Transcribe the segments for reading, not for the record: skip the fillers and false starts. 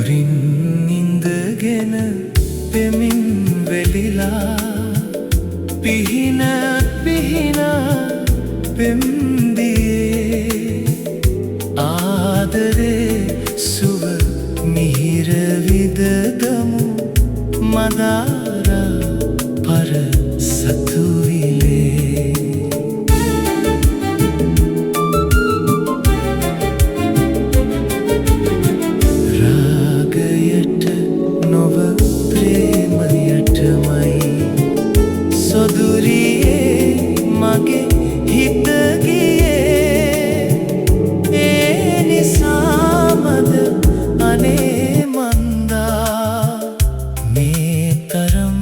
දුරින් ඉඳගෙන පෙමින් වෙලිලා පිහින පිහින පෙම්දියේ ආදරේ සුව මිහිර විදගමු මදාරා පර සතුවිලේ රාගයට නොව ප්‍රේමයටමයි සොදුරියේ මගේ හිත ගියේ ඒ නිසාමද අනේ මන්දා මේ තරම්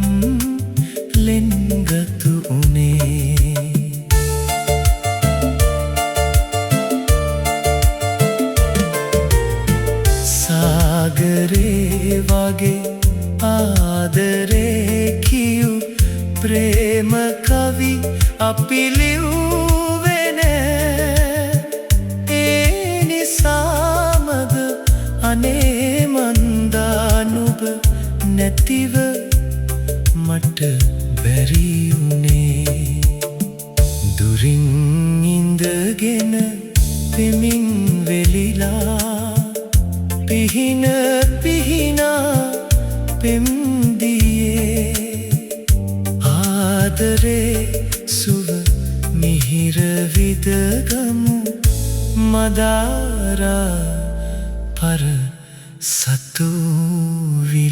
ලෙන්ගතු උනේ සාගරේ වගේ ආදරේ කියු ප්‍රේම කවි අපි ලිව්වේ නෑ ඒ නිසාමද අනේ මන්දා නුඹ නැතිව මට බැරි වුනේ දුරින් ඉඳගෙන පෙමින් වෙලිලා පිහින පිහින පෙම්දියේ ආදරේ සුව මිහිර විදගමු මදාරා පර සතුවිලේ